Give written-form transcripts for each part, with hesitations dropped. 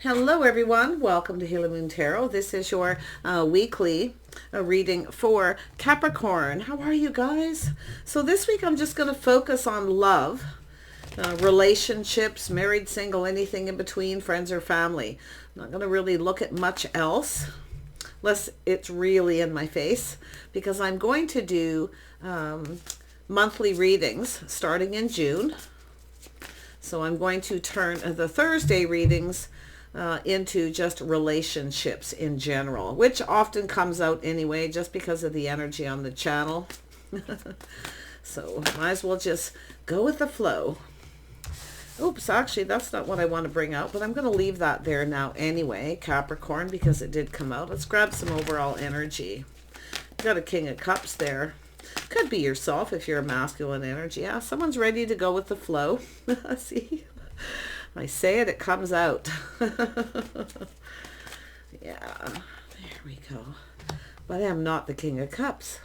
Hello everyone, welcome to Hila Moon Tarot. This is your weekly reading for Capricorn. How are you guys? So this week I'm just going to focus on love, relationships, married, single, anything in between, friends or family. I'm not going to really look at much else unless it's really in my face, because I'm going to do monthly readings starting in June. So I'm going to turn the Thursday readings into just relationships in general, which often comes out anyway just because of the energy on the channel. So might as well just go with the flow. Oops, actually that's not what I want to bring out, but I'm going to leave that there now anyway, Capricorn, because it did come out. Let's grab some overall energy. Got a King of Cups there. Could be yourself if you're a masculine energy. Yeah, someone's ready to go with the flow. See? I say it, it comes out. Yeah, there we go. But I am not the King of Cups.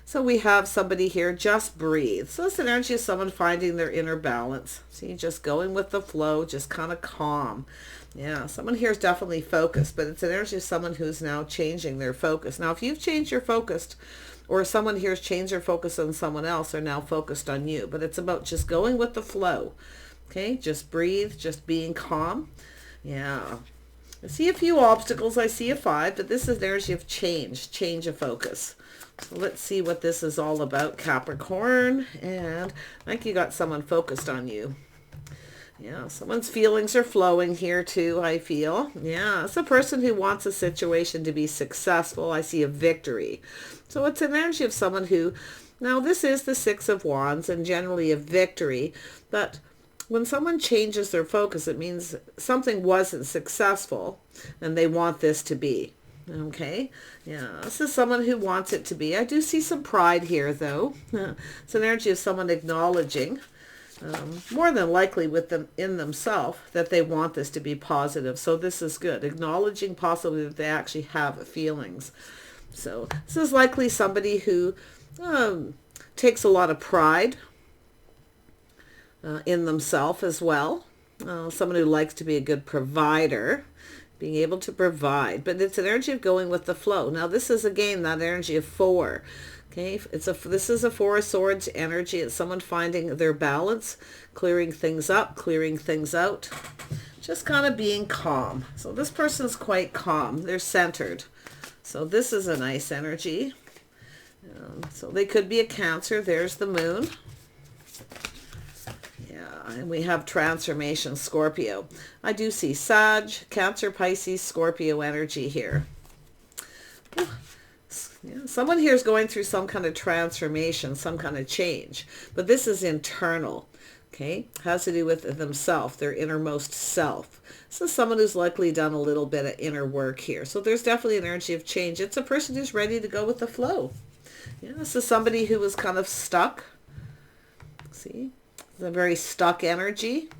So we have somebody here, just breathe. So it's an energy of someone finding their inner balance. See, just going with the flow, just kind of calm. Yeah, someone here is definitely focused, but it's an energy of someone who's now changing their focus. Now, if you've changed your focus, or someone here has changed their focus on someone else, they're now focused on you. But it's about just going with the flow. Okay, just breathe, just being calm. Yeah. I see a few obstacles. I see a 5, but this is an energy of change of focus. So let's see what this is all about, Capricorn. And I think you got someone focused on you. Yeah, someone's feelings are flowing here too, I feel. Yeah, it's a person who wants a situation to be successful. I see a victory. So it's an energy of someone who, now this is the 6 of Wands and generally a victory, but when someone changes their focus, it means something wasn't successful and they want this to be. Okay, yeah, this is someone who wants it to be. I do see some pride here, though. It's an energy of someone acknowledging, more than likely with them in themselves, that they want this to be positive. So this is good. Acknowledging possibly that they actually have feelings. So this is likely somebody who takes a lot of pride in themselves as well. Someone who likes to be a good provider, being able to provide, but it's an energy of going with the flow. Now this is again that energy of 4. Okay, this is a 4 of Swords energy. It's someone finding their balance, clearing things up, clearing things out, just kind of being calm. So this person's quite calm. They're centered. So this is a nice energy. So they could be a Cancer. There's the moon. And we have transformation, Scorpio. I do see Sag, Cancer, Pisces, Scorpio energy here. Yeah, someone here is going through some kind of transformation, some kind of change. But this is internal. Okay, has to do with themselves, their innermost self. So someone who's likely done a little bit of inner work here. So there's definitely an energy of change. It's a person who's ready to go with the flow. Yeah, this is somebody who was kind of stuck. See? A very stuck energy.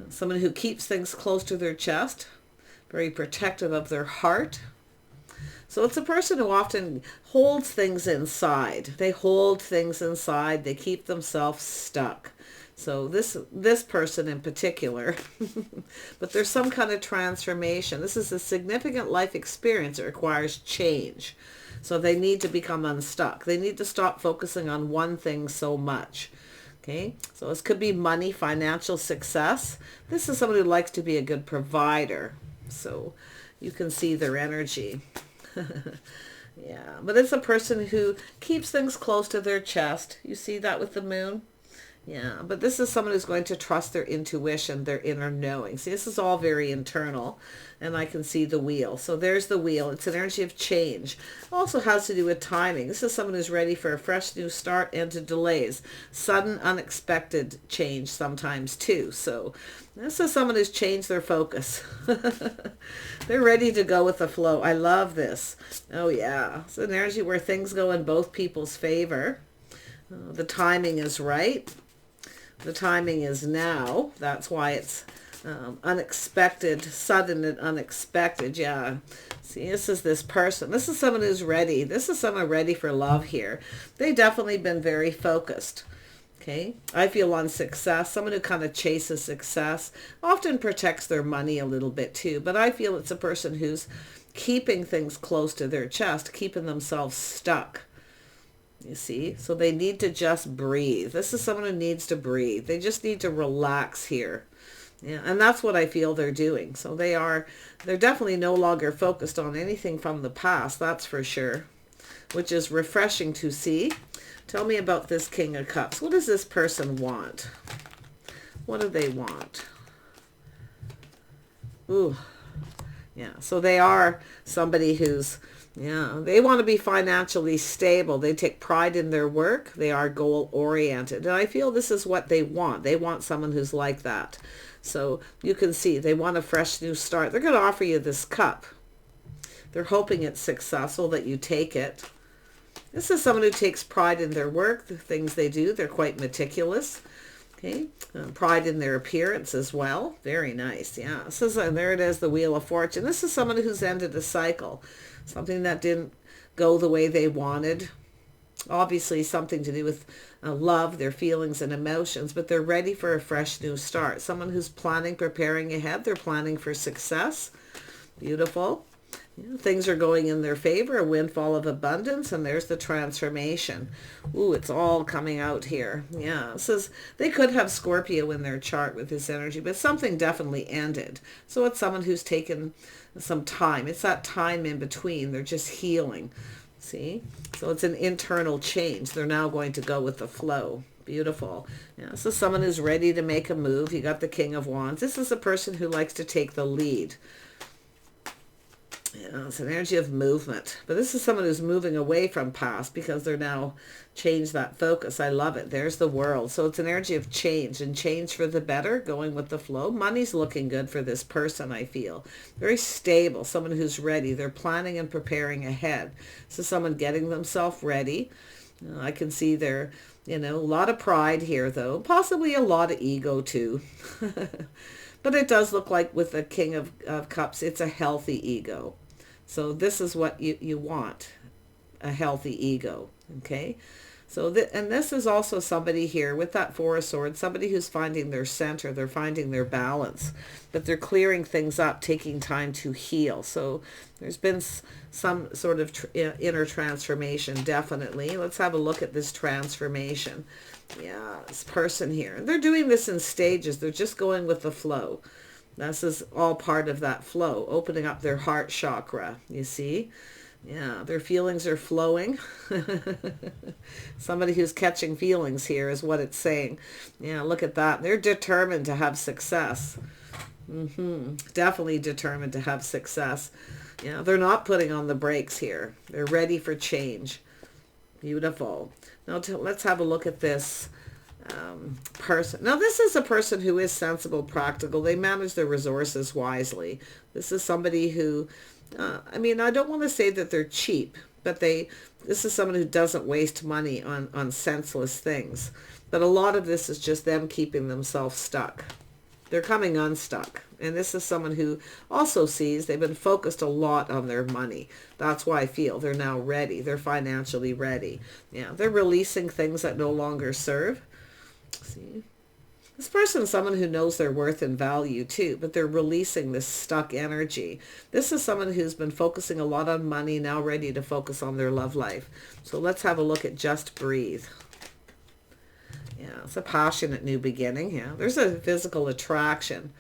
Someone who keeps things close to their chest, very protective of their heart. So it's a person who often holds things inside. They hold things inside. They keep themselves stuck. So this person in particular, but there's some kind of transformation. This is a significant life experience that requires change. So they need to become unstuck. They need to stop focusing on one thing so much. Okay, so this could be money, financial success. This is someone who likes to be a good provider. So you can see their energy. Yeah, but it's a person who keeps things close to their chest. You see that with the moon? Yeah, but this is someone who's going to trust their intuition, their inner knowing. See, this is all very internal, and I can see the wheel. So there's the wheel. It's an energy of change. Also has to do with timing. This is someone who's ready for a fresh new start and to delays. Sudden, unexpected change sometimes too. So this is someone who's changed their focus. They're ready to go with the flow. I love this. Oh yeah, it's an energy where things go in both people's favor. The timing is right. The timing is now. That's why it's unexpected, sudden and unexpected. Yeah. See, this is this person. This is someone who's ready. This is someone ready for love here. They've definitely been very focused. Okay, I feel on success, someone who kind of chases success, often protects their money a little bit too, but I feel it's a person who's keeping things close to their chest, keeping themselves stuck. You see, so they need to just breathe. This is someone who needs to breathe. They just need to relax here. Yeah, and that's what I feel they're doing. So they're definitely no longer focused on anything from the past, that's for sure, which is refreshing to see. Tell me about this King of Cups. What does this person want? What do they want? Ooh, yeah. So they are somebody who's, yeah, they want to be financially stable. They take pride in their work. They are goal-oriented. And I feel this is what they want. They want someone who's like that. So you can see they want a fresh new start. They're going to offer you this cup. They're hoping it's successful, that you take it. This is someone who takes pride in their work, the things they do. They're quite meticulous. Okay, pride in their appearance as well. Very nice. Yeah, this is, there it is, the Wheel of Fortune. This is someone who's ended a cycle, something that didn't go the way they wanted. Obviously something to do with love, their feelings and emotions, but they're ready for a fresh new start. Someone who's planning, preparing ahead. They're planning for success. Beautiful. Yeah, things are going in their favor, a windfall of abundance, and there's the transformation. Ooh, it's all coming out here. Yeah, it says they could have Scorpio in their chart with this energy, but something definitely ended. So it's someone who's taken some time. It's that time in between. They're just healing. See? So it's an internal change. They're now going to go with the flow. Beautiful. Yeah, so someone who's ready to make a move. You got the King of Wands. This is a person who likes to take the lead. Yeah, it's an energy of movement. But this is someone who's moving away from past because they're now changed that focus. I love it. There's the World. So it's an energy of change, and change for the better, going with the flow. Money's looking good for this person, I feel. Very stable. Someone who's ready. They're planning and preparing ahead. So someone getting themselves ready. I can see there, a lot of pride here, though. Possibly a lot of ego, too. But it does look like with the King of Cups, it's a healthy ego. So this is what you want, a healthy ego, okay? So, and this is also somebody here with that Four of Swords, somebody who's finding their center, they're finding their balance, but they're clearing things up, taking time to heal. So there's been some sort of inner transformation, definitely. Let's have a look at this transformation. Yeah, this person here. They're doing this in stages. They're just going with the flow. This is all part of that flow, opening up their heart chakra, you see? Yeah, their feelings are flowing. Somebody who's catching feelings here is what it's saying. Yeah, look at that. They're determined to have success. Definitely determined to have success. Yeah, they're not putting on the brakes here. They're ready for change. Beautiful. Now let's have a look at this person. Now this is a person who is sensible, practical. They manage their resources wisely. This is somebody who, I don't want to say that they're cheap, but this is someone who doesn't waste money on senseless things. But a lot of this is just them keeping themselves stuck. They're coming unstuck. And this is someone who also sees they've been focused a lot on their money. That's why I feel they're now ready. They're financially ready. Yeah, they're releasing things that no longer serve. See? This person is someone who knows their worth and value too, but they're releasing this stuck energy. This is someone who's been focusing a lot on money, now ready to focus on their love life. So let's have a look at Just Breathe. Yeah, it's a passionate new beginning. Yeah, there's a physical attraction.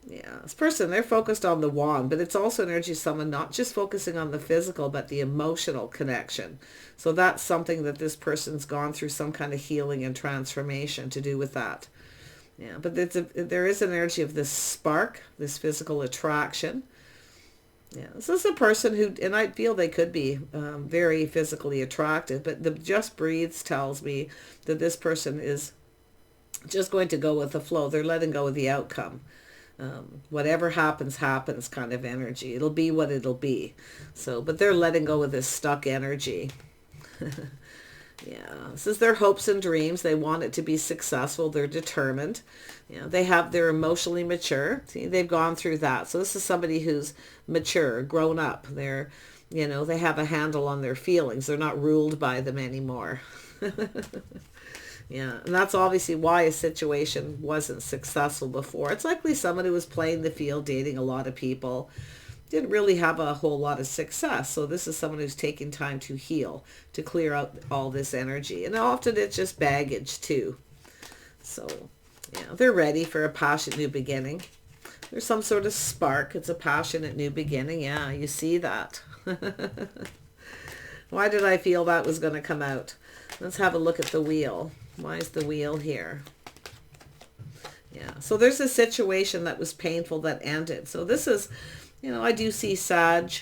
Yeah, this person, they're focused on the wand, but it's also energy of someone not just focusing on the physical, but the emotional connection. So that's something that this person's gone through some kind of healing and transformation to do with that. Yeah, but there is an energy of this spark, this physical attraction. Yeah, this is a person who, and I feel they could be very physically attractive, but the Just Breathes tells me that this person is just going to go with the flow. They're letting go of the outcome. Whatever happens, happens kind of energy. It'll be what it'll be. So, but they're letting go of this stuck energy. Yeah, this is their hopes and dreams. They want it to be successful. They're determined. They're emotionally mature. See, they've gone through that. So this is somebody who's mature, grown up. They have a handle on their feelings. They're not ruled by them anymore. Yeah, and that's obviously why a situation wasn't successful before. It's likely someone who was playing the field, dating a lot of people, didn't really have a whole lot of success. So this is someone who's taking time to heal, to clear out all this energy. And often it's just baggage too. So, yeah, they're ready for a passionate new beginning. There's some sort of spark. It's a passionate new beginning. Yeah, you see that. Why did I feel that was going to come out? Let's have a look at the wheel. Why is the wheel here? Yeah, so there's a situation that was painful that ended. So this is, I do see Sag,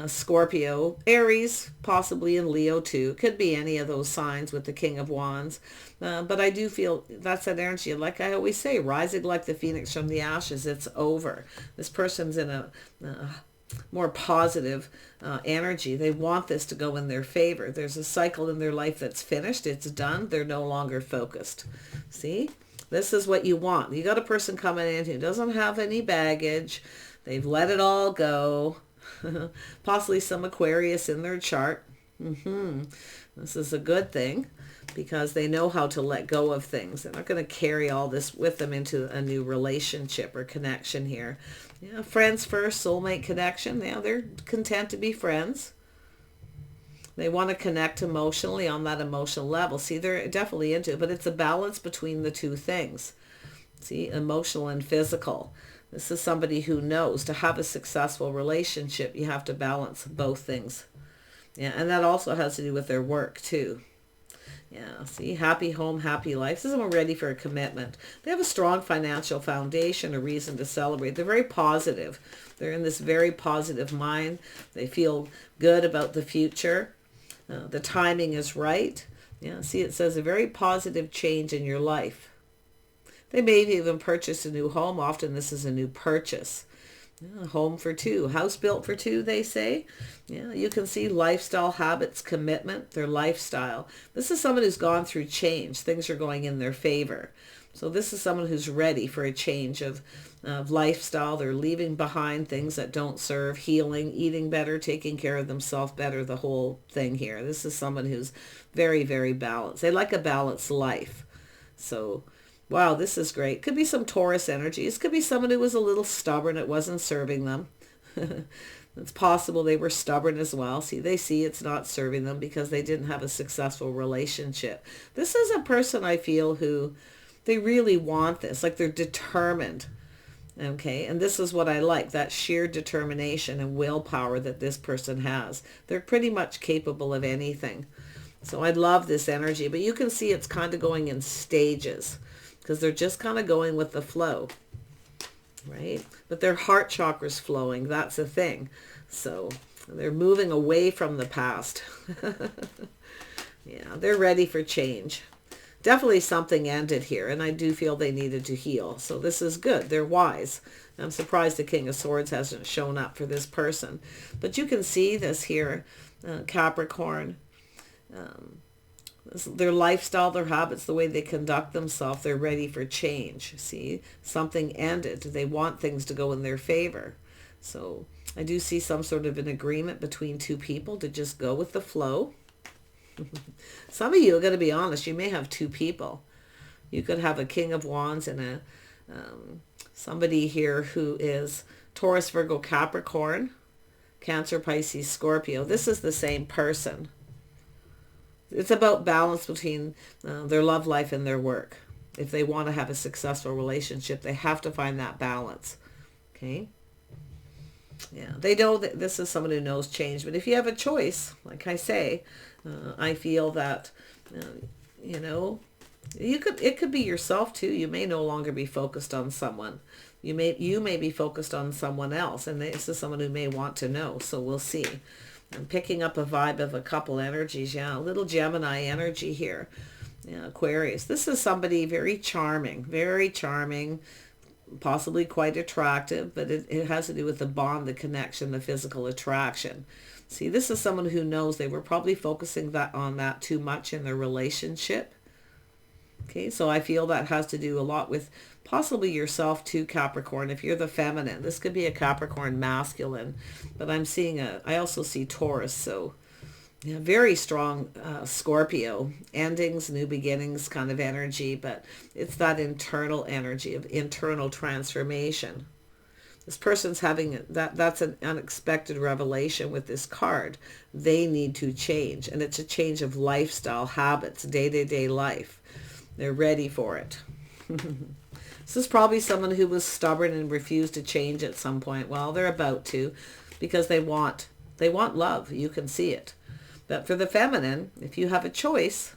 Scorpio, Aries, possibly in Leo too. Could be any of those signs with the King of Wands. But I do feel that's that energy. Like I always say, rising like the phoenix from the ashes, it's over. This person's in a more positive energy. They want this to go in their favor. There's a cycle in their life that's finished. It's done. They're no longer focused. See? This is what you want. You got a person coming in who doesn't have any baggage. They've let it all go. Possibly some Aquarius in their chart. This is a good thing because they know how to let go of things. They're not going to carry all this with them into a new relationship or connection here. Yeah, friends first, soulmate connection. Yeah, they're content to be friends. They want to connect emotionally on that emotional level. See, they're definitely into it, but it's a balance between the two things. See, emotional and physical. This is somebody who knows to have a successful relationship, you have to balance both things. Yeah, and that also has to do with their work too. Yeah, see, happy home, happy life. This is someone ready for a commitment. They have a strong financial foundation, a reason to celebrate. They're very positive. They're in this very positive mind. They feel good about the future. The timing is right. Yeah, see, it says a very positive change in your life. They may have even purchased a new home. Often this is a new purchase. Yeah, home for two, house built for two, they say. Yeah, you can see lifestyle habits, commitment, their lifestyle. This is someone who's gone through change. Things are going in their favor. So this is someone who's ready for a change of lifestyle. They're leaving behind things that don't serve, healing, eating better, taking care of themselves better, the whole thing here. This is someone who's very, very balanced. They like a balanced life. So wow, this is great. Could be some Taurus energies. Could be someone who was a little stubborn. It wasn't serving them. It's possible they were stubborn as well. See, they see it's not serving them because they didn't have a successful relationship. This is a person I feel who they really want this. Like they're determined. Okay, and this is what I like, that sheer determination and willpower that this person has. They're pretty much capable of anything. So I love this energy, but you can see it's kind of going in stages, because they're just kind of going with the flow, right? But their heart chakra's flowing. That's the thing. So they're moving away from the past. Yeah, they're ready for change. Definitely something ended here, and I do feel they needed to heal. So this is good. They're wise. I'm surprised the King of Swords hasn't shown up for this person. But you can see this here, Capricorn. Their lifestyle, their habits, the way they conduct themselves, they're ready for change. See, something ended. They want things to go in their favor. So I do see some sort of an agreement between two people to just go with the flow. Some of you are going to be honest, you may have two people. You could have a King of Wands and somebody here who is Taurus, Virgo, Capricorn, Cancer, Pisces, Scorpio. This is the same person. It's about balance between their love life and their work. If they want to have a successful relationship, they have to find that balance. Okay? Yeah, they know that this is someone who knows change. But if you have a choice, like I say, I feel that, it could be yourself too. You may no longer be focused on someone. You may be focused on someone else. And this is someone who may want to know. So we'll see. I'm picking up a vibe of a couple energies. Yeah, a little Gemini energy here. Yeah, Aquarius. This is somebody very charming, possibly quite attractive, but it has to do with the bond, the connection, the physical attraction. See, this is someone who knows they were probably focusing on that too much in their relationship. Okay, so I feel that has to do a lot with possibly yourself too, Capricorn. If you're the feminine, this could be a Capricorn masculine, but I also see Taurus. So Yeah, very strong Scorpio. Endings, new beginnings kind of energy, but it's that internal energy of internal transformation. This person's having that's an unexpected revelation with this card. They need to change, and it's a change of lifestyle, habits, day-to-day life. They're ready for it. This is probably someone who was stubborn and refused to change at some point. Well, they're about to, because they want love. You can see it. But for the feminine, if you have a choice,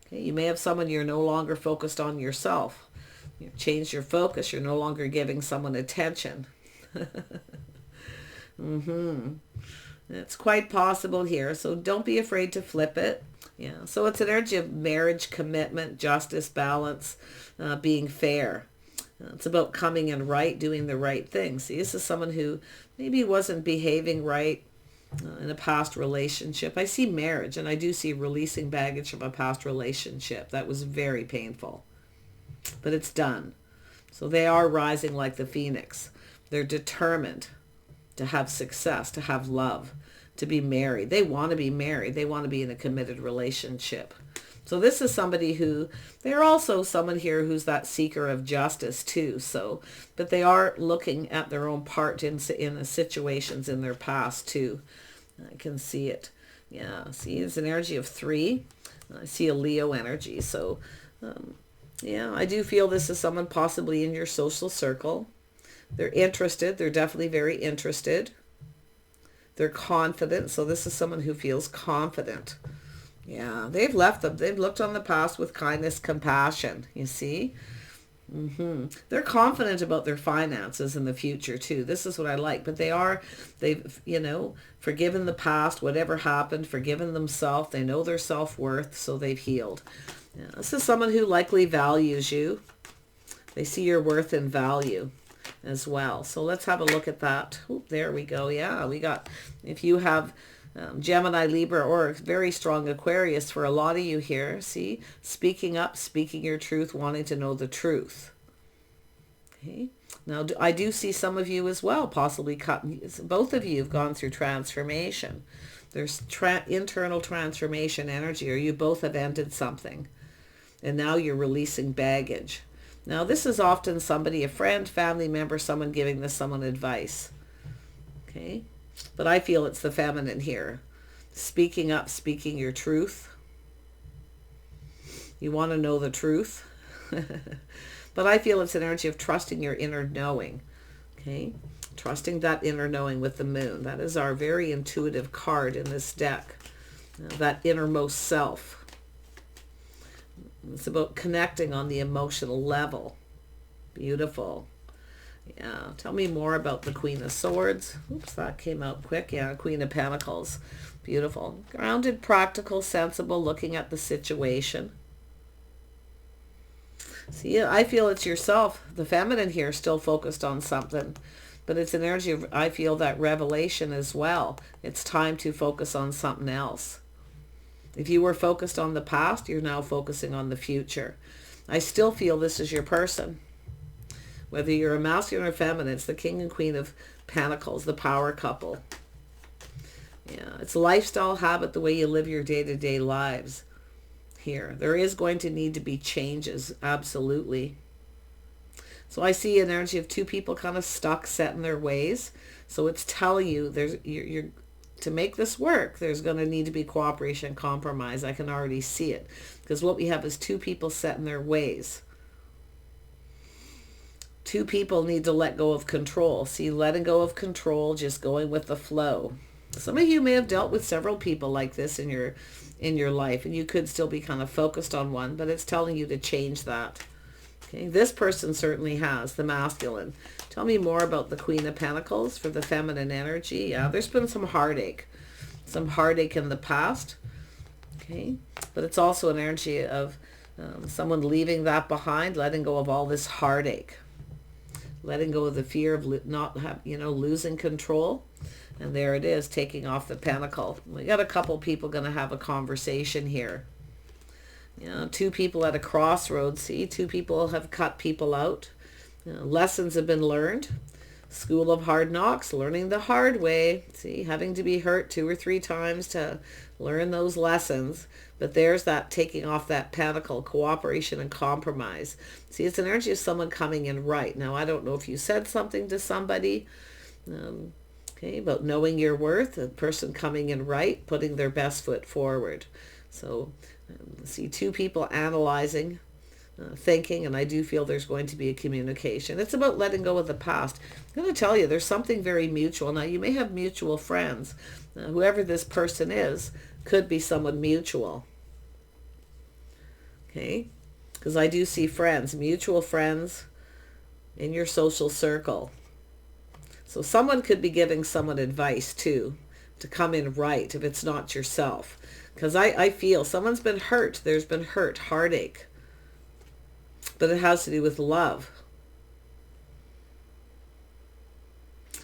okay, you may have someone you're no longer focused on yourself. You've changed your focus. You're no longer giving someone attention. It's quite possible here. So don't be afraid to flip it. Yeah. So it's an energy of marriage, commitment, justice, balance, being fair. It's about coming in right, doing the right thing. See, this is someone who maybe wasn't behaving right in a past relationship. I see marriage, and I do see releasing baggage from a past relationship. That was very painful. But it's done. So they are rising like the phoenix. They're determined to have success, to have love, to be married. They want to be married. They want to be in a committed relationship. So this is somebody who, they're also someone here who's that seeker of justice too. So, but they are looking at their own part in the situations in their past too. I can see it. Yeah, see, it's an energy of 3. I see a Leo energy. So, yeah, I do feel this is someone possibly in your social circle. They're interested. They're definitely very interested. They're confident. So this is someone who feels confident. Yeah, they've left them. They've looked on the past with kindness, compassion, you see. They're confident about their finances in the future too. This is what I like. But they've, forgiven the past, whatever happened, forgiven themselves. They know their self-worth, so they've healed. Yeah, this is someone who likely values you. They see your worth and value as well. So let's have a look at that. Oop, there we go. Yeah, we got, if you have Gemini, Libra, or very strong Aquarius for a lot of you here. See, speaking up, speaking your truth, wanting to know the truth. Okay. Now, I do see some of you as well, possibly both of you have gone through transformation. There's internal transformation energy, or you both have ended something. And now you're releasing baggage. Now, this is often somebody, a friend, family member, someone giving someone advice. Okay. But I feel it's the feminine here. Speaking up, speaking your truth. You want to know the truth. But I feel it's an energy of trusting your inner knowing. Okay? Trusting that inner knowing with the moon. That is our very intuitive card in this deck. That innermost self. It's about connecting on the emotional level. Beautiful. Yeah, tell me more about the Queen of Swords. Oops, that came out quick. Yeah, Queen of Pentacles. Beautiful. Grounded, practical, sensible, looking at the situation. See, I feel it's yourself, the feminine here, still focused on something. But it's an energy of, I feel, that revelation as well. It's time to focus on something else. If you were focused on the past, you're now focusing on the future. I still feel this is your person. Whether you're a masculine or feminine, it's the King and Queen of Pentacles, the power couple. Yeah, it's lifestyle, habit, the way you live your day-to-day lives here. There is going to need to be changes, absolutely. So I see an energy of 2 people kind of stuck, set in their ways. So it's telling you you're to make this work, there's going to need to be cooperation, compromise. I can already see it. Because what we have is 2 people set in their ways. 2 people need to let go of control. See, letting go of control, just going with the flow. Some of you may have dealt with several people like this in your life, and you could still be kind of focused on one, but it's telling you to change that. Okay, this person certainly has, the masculine. Tell me more about the Queen of Pentacles for the feminine energy. Yeah, there's been some heartache in the past. Okay, but it's also an energy of someone leaving that behind, letting go of all this heartache. Letting go of the fear of losing control. And there it is, taking off the pentacle. We got a couple people going to have a conversation here. 2 people at a crossroads. See, 2 people have cut people out. Lessons have been learned. School of hard knocks, learning the hard way. See, having to be hurt 2 or 3 times to learn those lessons. But there's that taking off that pentacle, cooperation and compromise. See, it's an energy of someone coming in right. Now, I don't know if you said something to somebody, okay, about knowing your worth, a person coming in right, putting their best foot forward. So, see 2 people analyzing, thinking, and I do feel there's going to be a communication. It's about letting go of the past. I'm going to tell you, there's something very mutual. Now, you may have mutual friends. Whoever this person is could be someone mutual. Okay? Because I do see friends, mutual friends in your social circle. So someone could be giving someone advice too, to come in right if it's not yourself. Because I feel someone's been hurt. There's been hurt, heartache. But it has to do with love.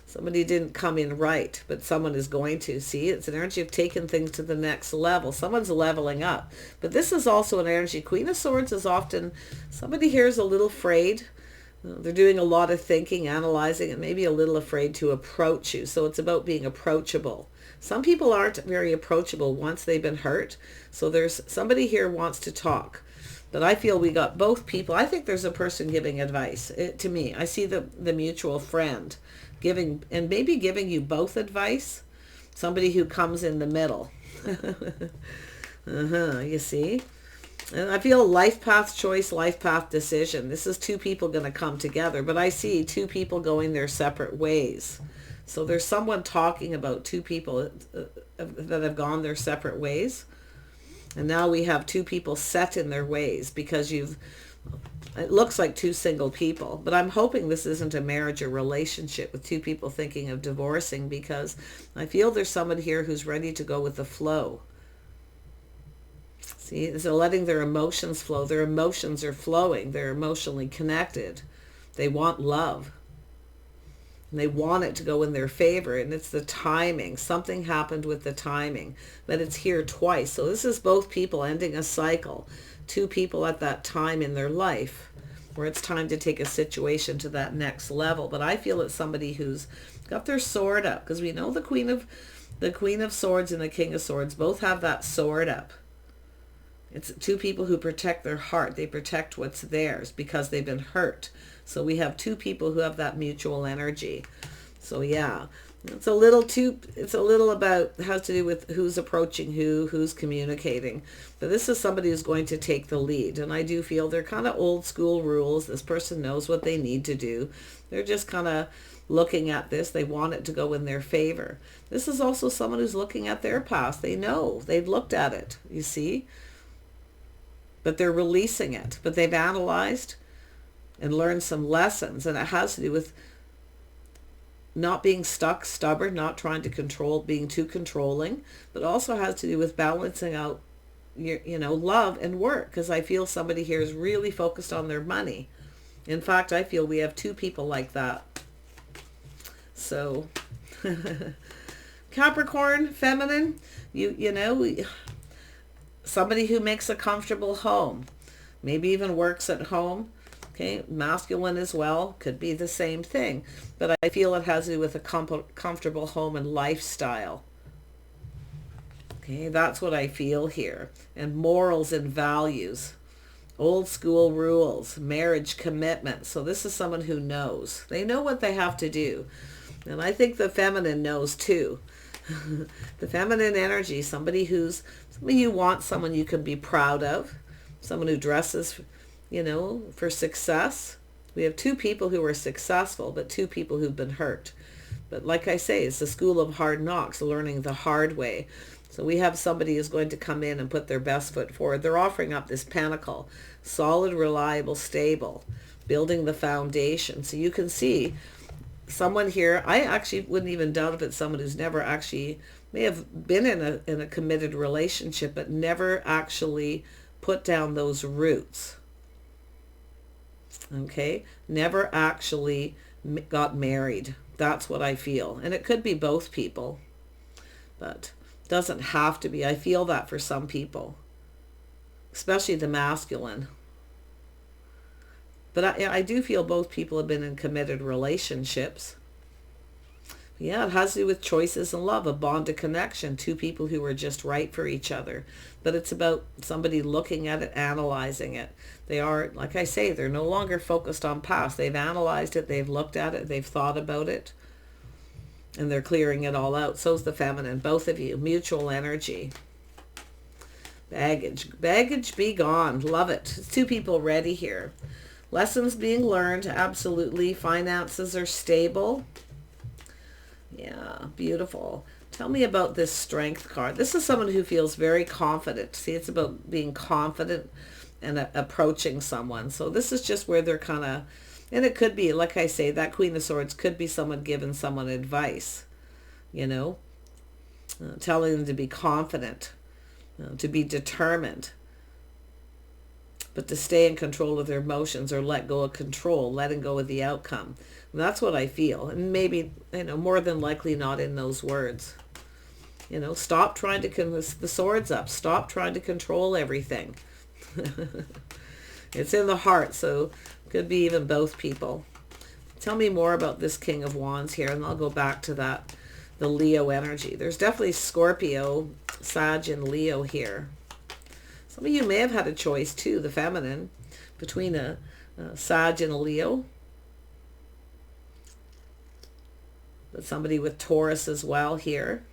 Somebody didn't come in right, but someone is going to. See, it's an energy of taking things to the next level. Someone's leveling up. But this is also an energy. Queen of Swords is often, somebody here is a little afraid. They're doing a lot of thinking, analyzing, and maybe a little afraid to approach you. So it's about being approachable. Some people aren't very approachable once they've been hurt. So there's somebody here wants to talk. But I feel we got both people. I think there's a person giving advice. To me, I see the mutual friend giving, and maybe giving you both advice. Somebody who comes in the middle. You see? And I feel life path choice, life path decision. This is 2 people going to come together. But I see 2 people going their separate ways. So there's someone talking about 2 people that have gone their separate ways. And now we have 2 people set in their ways because it looks like 2 single people. But I'm hoping this isn't a marriage or relationship with 2 people thinking of divorcing, because I feel there's someone here who's ready to go with the flow. See, they're letting their emotions flow. Their emotions are flowing. They're emotionally connected. They want love. And they want it to go in their favor, and it's the timing. Something happened with the timing, but it's here twice. So this is both people ending a cycle. 2 people at that time in their life where it's time to take a situation to that next level. But I feel it's somebody who's got their sword up, because we know the Queen of Swords and the King of Swords both have that sword up. It's 2 people who protect their heart. They protect what's theirs because they've been hurt. So we have 2 people who have that mutual energy. So yeah, it's a little about, has to do with who's approaching who's communicating. But this is somebody who's going to take the lead. And I do feel they're kind of old school rules. This person knows what they need to do. They're just kind of looking at this. They want it to go in their favor. This is also someone who's looking at their past. They know. They've looked at it, you see. But they're releasing it. But they've analyzed and learned some lessons. And it has to do with not being stuck, stubborn, not trying to control, being too controlling. But also has to do with balancing out your, love and work. Because I feel somebody here is really focused on their money. In fact, I feel we have 2 people like that. So, Capricorn, feminine, somebody who makes a comfortable home, maybe even works at home. Okay, masculine as well, could be the same thing. But I feel it has to do with a comfortable home and lifestyle. Okay, that's what I feel here. And morals and values. Old school rules, marriage commitment. So this is someone who knows. They know what they have to do. And I think the feminine knows too. The feminine energy, somebody you want, someone you can be proud of, someone who dresses, for success. We have 2 people who are successful, but 2 people who've been hurt. But like I say, it's the school of hard knocks, learning the hard way. So we have somebody who's going to come in and put their best foot forward. They're offering up this pentacle, solid, reliable, stable, building the foundation. So you can see someone here, I actually wouldn't even doubt if it's someone who's never actually, may have been in a committed relationship, but never actually put down those roots. Okay? Never actually got married. That's what I feel. And it could be both people, but doesn't have to be. I feel that for some people, especially the masculine. But I do feel both people have been in committed relationships. Yeah, it has to do with choices and love, a bond of connection, two people who are just right for each other. But it's about somebody looking at it, analyzing it. They are, like I say, they're no longer focused on past. They've analyzed it, they've looked at it, they've thought about it, and they're clearing it all out. So's the feminine, both of you. Mutual energy. Baggage. Baggage be gone. Love it. It's two people ready here. Lessons being learned, absolutely. Finances are stable. Yeah, beautiful. Tell me about this Strength card. This is someone who feels very confident. See, it's about being confident and approaching someone. So this is just where they're kind of, and it could be, like I say, that Queen of Swords could be someone giving someone advice, you know, telling them to be confident, to be determined, but to stay in control of their emotions or let go of control, letting go of the outcome. And that's what I feel. And maybe, more than likely not in those words. Stop trying to, the sword's up. Stop trying to control everything. It's in the heart, so could be even both people. Tell me more about this King of Wands here, and I'll go back to that, the Leo energy. There's definitely Scorpio, Sag, and Leo here. Some of you may have had a choice too, the feminine, between a Sag and a Leo. But somebody with Taurus as well here.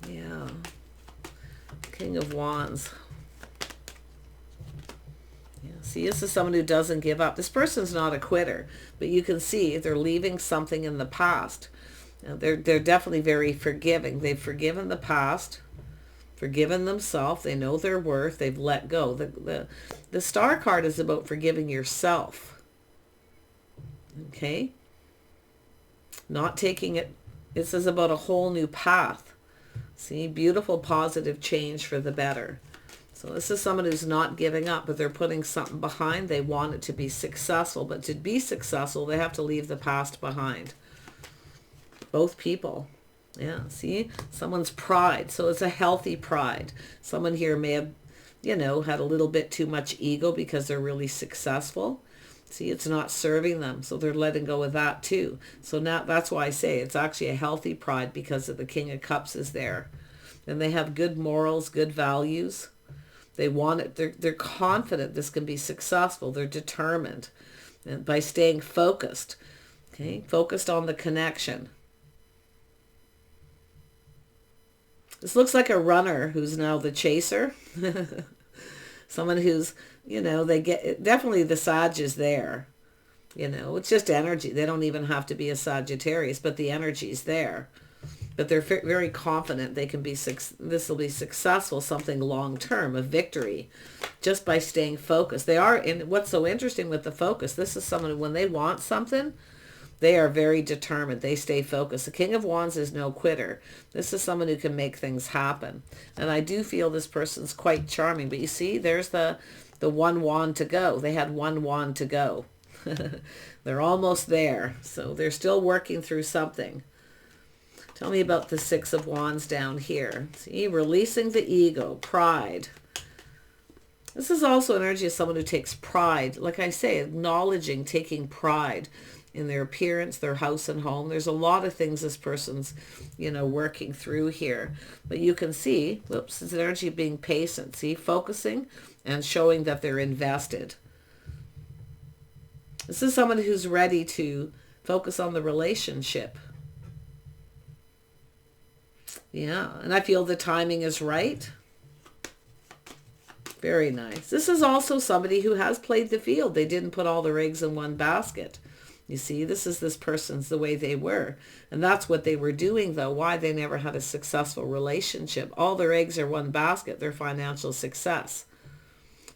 Yeah. King of Wands. Yeah. See, this is someone who doesn't give up. This person's not a quitter, but you can see they're leaving something in the past. They're definitely very forgiving. They've forgiven the past, forgiven themselves. They know their worth. They've let go. The Star card is about forgiving yourself. Okay? Not taking it. This is about a whole new path. See, beautiful, positive change for the better. So this is someone who's not giving up, but they're putting something behind. They want it to be successful, but to be successful, they have to leave the past behind. Both people. Yeah, see? Someone's pride. So it's a healthy pride. Someone here may have, had a little bit too much ego because they're really successful. See, it's not serving them, so they're letting go of that too. So now that's why I say it's actually a healthy pride, because of the King of Cups is there. And they have good morals, good values. They want it. They're confident this can be successful. They're determined, and by staying focused. Okay, focused on the connection. This looks like a runner who's now the chaser. Someone who's, they get, definitely the Sag is there. It's just energy. They don't even have to be a Sagittarius, but the energy's there. But they're very confident they can be, this will be successful, something long-term, a victory, just by staying focused. They are, and what's so interesting with the focus, this is someone, when they want something, they are very determined. They stay focused. The King of Wands is no quitter. This is someone who can make things happen. And I do feel this person's quite charming. But you see, there's the one wand to go. They had one wand to go. They're almost there. So they're still working through something. Tell me about the Six of Wands down here. See, releasing the ego, pride. This is also energy of someone who takes pride. Like I say, acknowledging, taking pride in their appearance, their house and home. There's a lot of things this person's, working through here. But you can see, whoops, it's energy of being patient. See, focusing and showing that they're invested. This is someone who's ready to focus on the relationship. Yeah, and I feel the timing is right. Very nice. This is also somebody who has played the field. They didn't put all their eggs in one basket. You see, this person's the way they were. And that's what they were doing, though, why they never had a successful relationship. All their eggs are one basket, their financial success.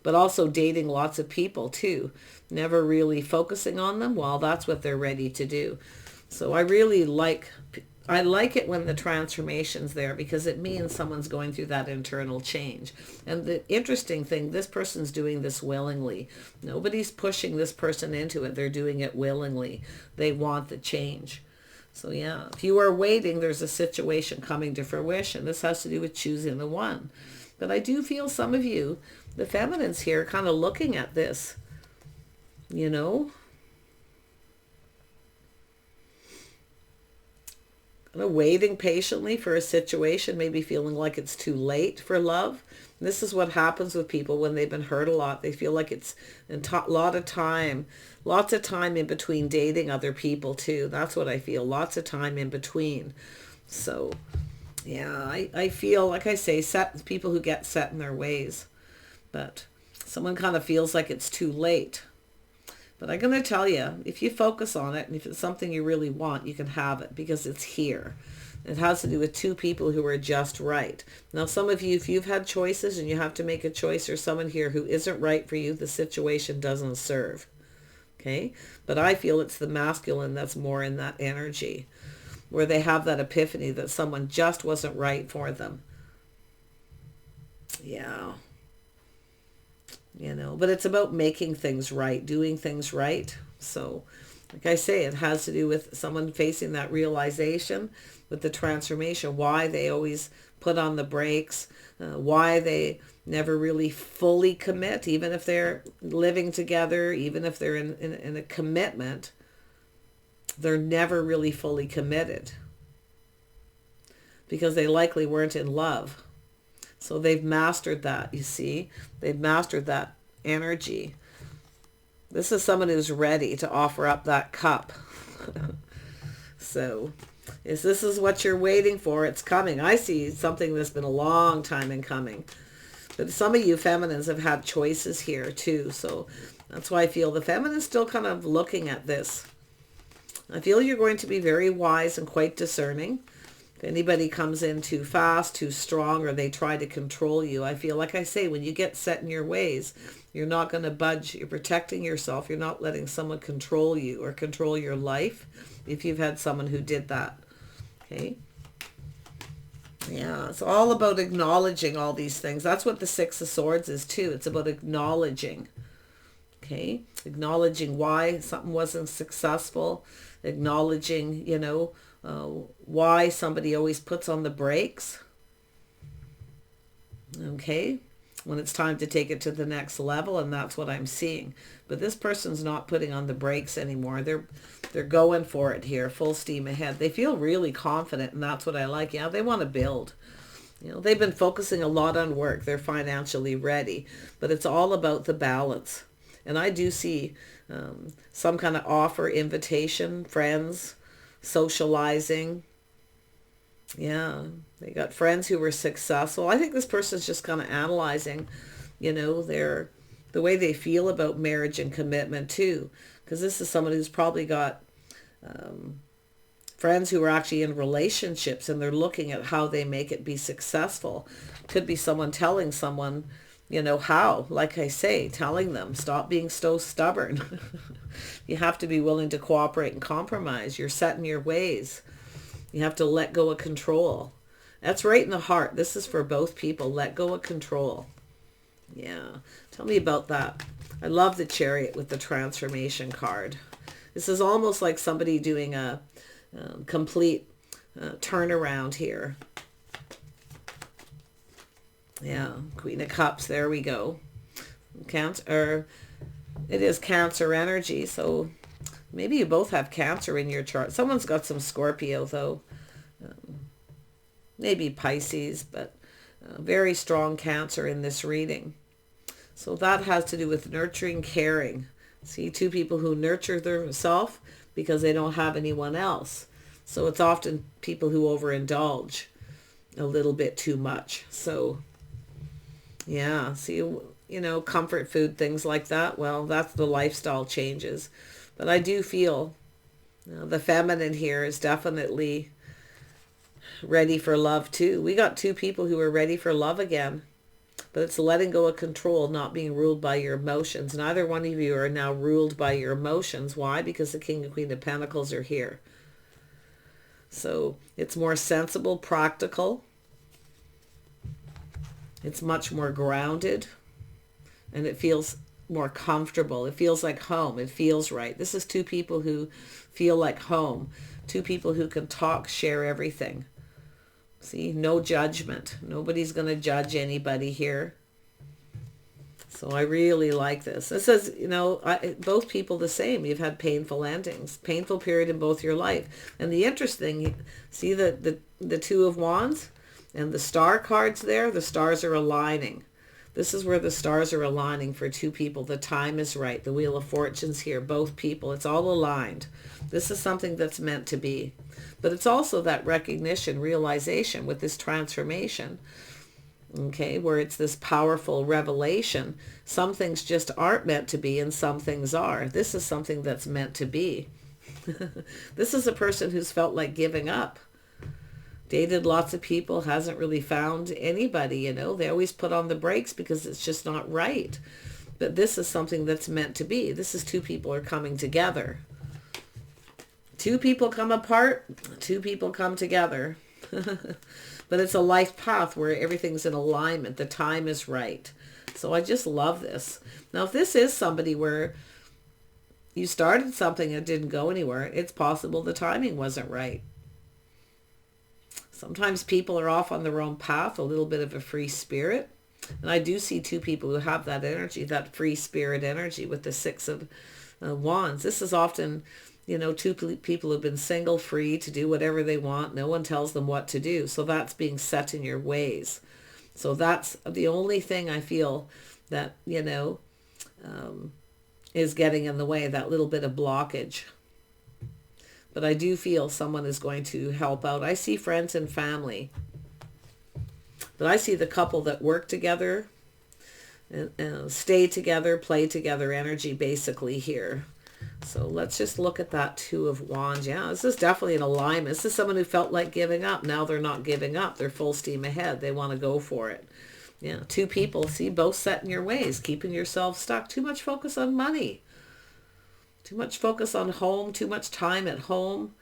But also dating lots of people, too. Never really focusing on them. Well, that's what they're ready to do. So I really like it when the transformation's there, because it means someone's going through that internal change. And the interesting thing, this person's doing this willingly. Nobody's pushing this person into it. They're doing it willingly. They want the change. So yeah, if you are waiting, there's a situation coming to fruition. This has to do with choosing the one. But I do feel some of you, the feminines here, kind of looking at this, waiting patiently for a situation, maybe feeling like it's too late for love. And this is what happens with people when they've been hurt a lot. They feel like it's a lot of time, lots of time in between dating other people too. That's what I feel, lots of time in between. So yeah, I feel, like I say, people who get set in their ways. But someone kind of feels like it's too late. But I'm going to tell you, if you focus on it, and if it's something you really want, you can have it, because it's here. It has to do with two people who are just right. Now, some of you, if you've had choices and you have to make a choice, or someone here who isn't right for you, the situation doesn't serve. Okay? But I feel it's the masculine that's more in that energy, where they have that epiphany that someone just wasn't right for them. Yeah. But it's about making things right, doing things right. So, like I say, it has to do with someone facing that realization with the transformation, why they always put on the brakes, why they never really fully commit, even if they're living together, even if they're in a commitment, they're never really fully committed because they likely weren't in love. So they've mastered that, you see. They've mastered that energy. This is someone who's ready to offer up that cup. So if this is what you're waiting for, it's coming. I see something that's been a long time in coming. But some of you feminines have had choices here too. So that's why I feel the feminine's still kind of looking at this. I feel you're going to be very wise and quite discerning. If anybody comes in too fast, too strong, or they try to control you, I feel, like I say, when you get set in your ways, you're not going to budge. You're protecting yourself. You're not letting someone control you or control your life, if you've had someone who did that. Okay? Yeah, it's all about acknowledging all these things. That's what the Six of Swords is too. It's about acknowledging. Okay? Acknowledging why something wasn't successful. Acknowledging, why somebody always puts on the brakes. Okay? When it's time to take it to the next level, and that's what I'm seeing. But this person's not putting on the brakes anymore. They're going for it here, full steam ahead. They feel really confident, and that's what I like. Yeah, they want to build. They've been focusing a lot on work. They're financially ready, but it's all about the balance. And I do see some kind of offer, invitation, friends, socializing. Yeah, they got friends who were successful. I think this person's just kind of analyzing, the way they feel about marriage and commitment too. Because this is someone who's probably got friends who are actually in relationships, and they're looking at how they make it be successful. Could be someone telling someone, how, like I say, telling them, stop being so stubborn. You have to be willing to cooperate and compromise. You're set in your ways. You have to let go of control. That's right in the heart. This is for both people. Let go of control. Yeah. Tell me about that. I love the Chariot with the transformation card. This is almost like somebody doing a complete turnaround here. Yeah. Queen of Cups. There we go. Cancer. It is Cancer energy. So maybe you both have Cancer in your chart. Someone's got some Scorpio, though. Maybe Pisces, but very strong Cancer in this reading. So that has to do with nurturing, caring. See, two people who nurture themselves because they don't have anyone else. So it's often people who overindulge a little bit too much. So, yeah, see, comfort food, things like that. Well, that's the lifestyle changes. But I do feel the feminine here is definitely ready for love too. We got two people who are ready for love again. But it's letting go of control, not being ruled by your emotions. Neither one of you are now ruled by your emotions. Why? Because the King and Queen of Pentacles are here. So it's more sensible, practical. It's much more grounded. And it feels more comfortable. It feels like home. It feels right. This is two people who feel like home. Two people who can talk, share everything. See, no judgment. Nobody's going to judge anybody here. So I really like this. It says, you know, both people the same. You've had painful endings, painful period in both your life. And the interesting, see the Two of Wands and the star cards there, the stars are aligning. This is where the stars are aligning for two people. The time is right. The Wheel of Fortune's here, both people. It's all aligned. This is something that's meant to be. But it's also that recognition, realization with this transformation. Okay, where it's this powerful revelation. Some things just aren't meant to be and some things are. This is something that's meant to be. This is a person who's felt like giving up. Dated lots of people, hasn't really found anybody, you know. They always put on the brakes because it's just not right. But this is something that's meant to be. This is two people are coming together. Two people come apart, two people come together. But it's a life path where everything's in alignment. The time is right. So I just love this. Now, if this is somebody where you started something and it didn't go anywhere, it's possible the timing wasn't right. Sometimes people are off on their own path, a little bit of a free spirit. And I do see two people who have that energy, that free spirit energy with the Six of Wands. This is often, you know, two people who've been single, free to do whatever they want. No one tells them what to do. So that's being set in your ways. So that's the only thing I feel that, you know, is getting in the way, that little bit of blockage. But I do feel someone is going to help out. I see friends and family. But I see the couple that work together, and stay together, play together energy basically here. So let's just look at that Two of Wands. Yeah, this is definitely an alignment. This is someone who felt like giving up. Now they're not giving up. They're full steam ahead. They want to go for it. Yeah, two people, see, both set in your ways, keeping yourself stuck. Too much focus on money. Too much focus on home, too much time at home.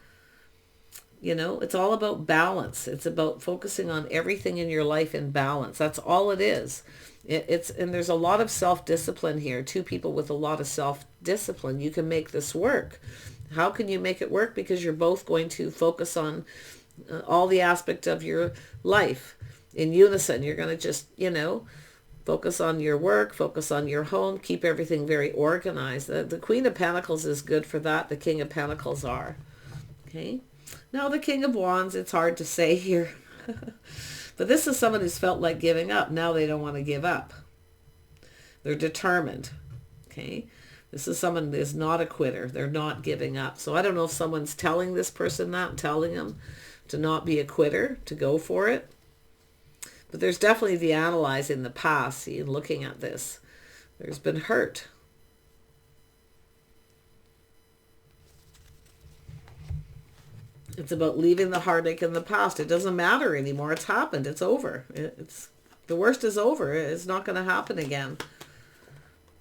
You know, it's all about balance. It's about focusing on everything in your life in balance. That's all it is. And there's a lot of self-discipline here. Two people with a lot of self-discipline. You can make this work. How can you make it work? Because you're both going to focus on all the aspects of your life in unison. You're going to just, you know, focus on your work, focus on your home, keep everything very organized. The Queen of Pentacles is good for that. The King of Pentacles are. Okay. Now the King of Wands, it's hard to say here. But this is someone who's felt like giving up. Now they don't want to give up. They're determined. Okay. This is someone that is not a quitter. They're not giving up. So I don't know if someone's telling this person that, telling them to not be a quitter, to go for it. But there's definitely the analyze in the past. See, looking at this, there's been hurt. It's about leaving the heartache in the past. It doesn't matter anymore. It's happened. It's over. It's the worst is over. It's not going to happen again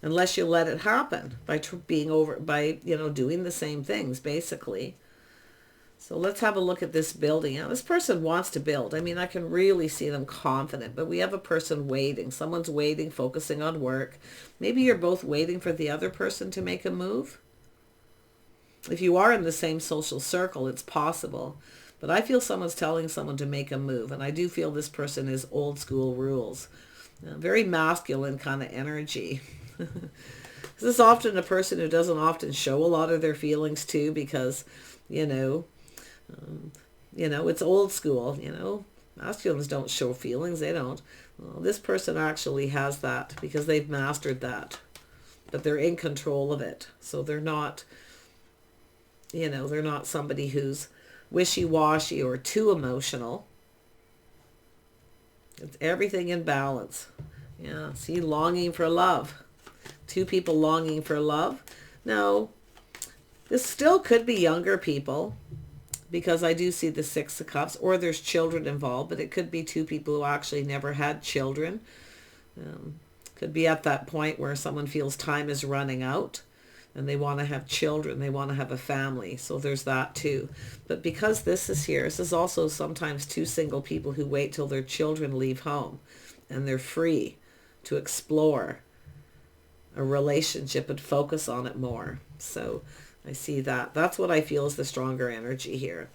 unless you let it happen by being over, by, you know, doing the same things basically. So let's have a look at this building. Now, this person wants to build. I mean, I can really see them confident, but we have a person waiting. Someone's waiting, focusing on work. Maybe you're both waiting for the other person to make a move. If you are in the same social circle, it's possible. But I feel someone's telling someone to make a move. And I do feel this person is old school rules. Very masculine kind of energy. This is often a person who doesn't often show a lot of their feelings too, because, you know, it's old school, you know. Masculines don't show feelings. They don't. Well, this person actually has that because they've mastered that. But they're in control of it. So they're not... You know, they're not somebody who's wishy-washy or too emotional. It's everything in balance. Yeah, see, longing for love. Two people longing for love. Now, this still could be younger people because I do see the Six of Cups, or there's children involved, but it could be two people who actually never had children. Could be at that point where someone feels time is running out. And they want to have children. They want to have a family. So there's that too. But because this is here, this is also sometimes two single people who wait till their children leave home. And they're free to explore a relationship and focus on it more. So I see that. That's what I feel is the stronger energy here.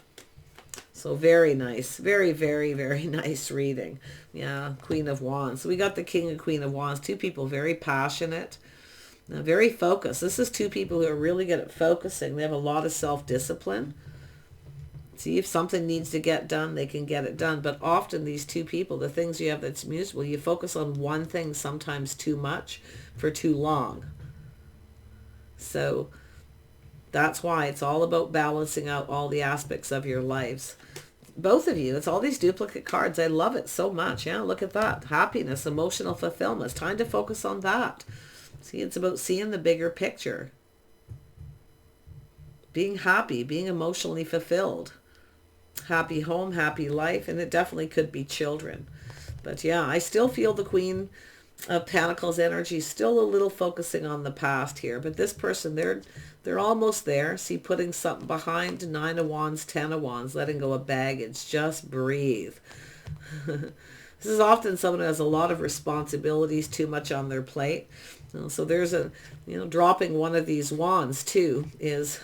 So So very nice. Very, very, very nice reading. Yeah, Queen of Wands. So we got the King and Queen of Wands. Two people very passionate, very focused. This is two people who are really good at focusing. They have a lot of self-discipline. See, if something needs to get done, they can get it done. But often these two people, the things you have that's mutual, you focus on one thing sometimes too much for too long. So that's why it's all about balancing out all the aspects of your lives. Both of you, it's all these duplicate cards. I love it so much. Yeah, look at that. Happiness, emotional fulfillment. It's time to focus on that. See, it's about seeing the bigger picture. Being happy, being emotionally fulfilled. Happy home, happy life, and it definitely could be children. But yeah, I still feel the Queen of Pentacles energy still a little focusing on the past here. But this person, they're almost there. See, putting something behind. 9 of Wands, 10 of Wands, letting go of baggage. Just breathe. This is often someone who has a lot of responsibilities, too much on their plate. So there's a, dropping one of these wands too is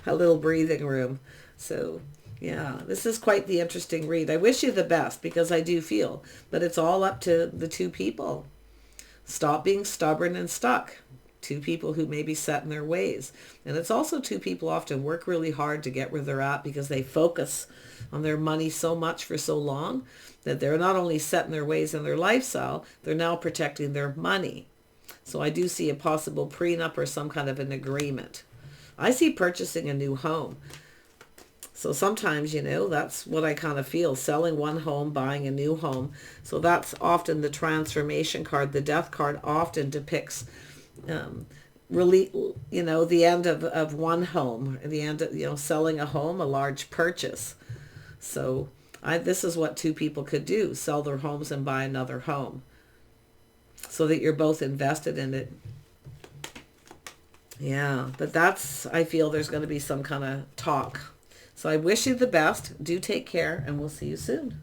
a little breathing room. So yeah, this is quite the interesting read. I wish you the best because I do feel, but it's all up to the two people. Stop being stubborn and stuck. Two people who may be set in their ways. And it's also two people often work really hard to get where they're at because they focus on their money so much for so long that they're not only set in their ways and their lifestyle, they're now protecting their money. So I do see a possible prenup or some kind of an agreement. I see purchasing a new home. So sometimes, that's what I kind of feel. Selling one home, buying a new home. So that's often the transformation card. The death card often depicts really, the end of one home, the end of, selling a home, a large purchase. So this is what two people could do. Sell their homes and buy another home so that you're both invested in it. Yeah, but I feel there's going to be some kind of talk. So I wish you the best. Do take care, and we'll see you soon.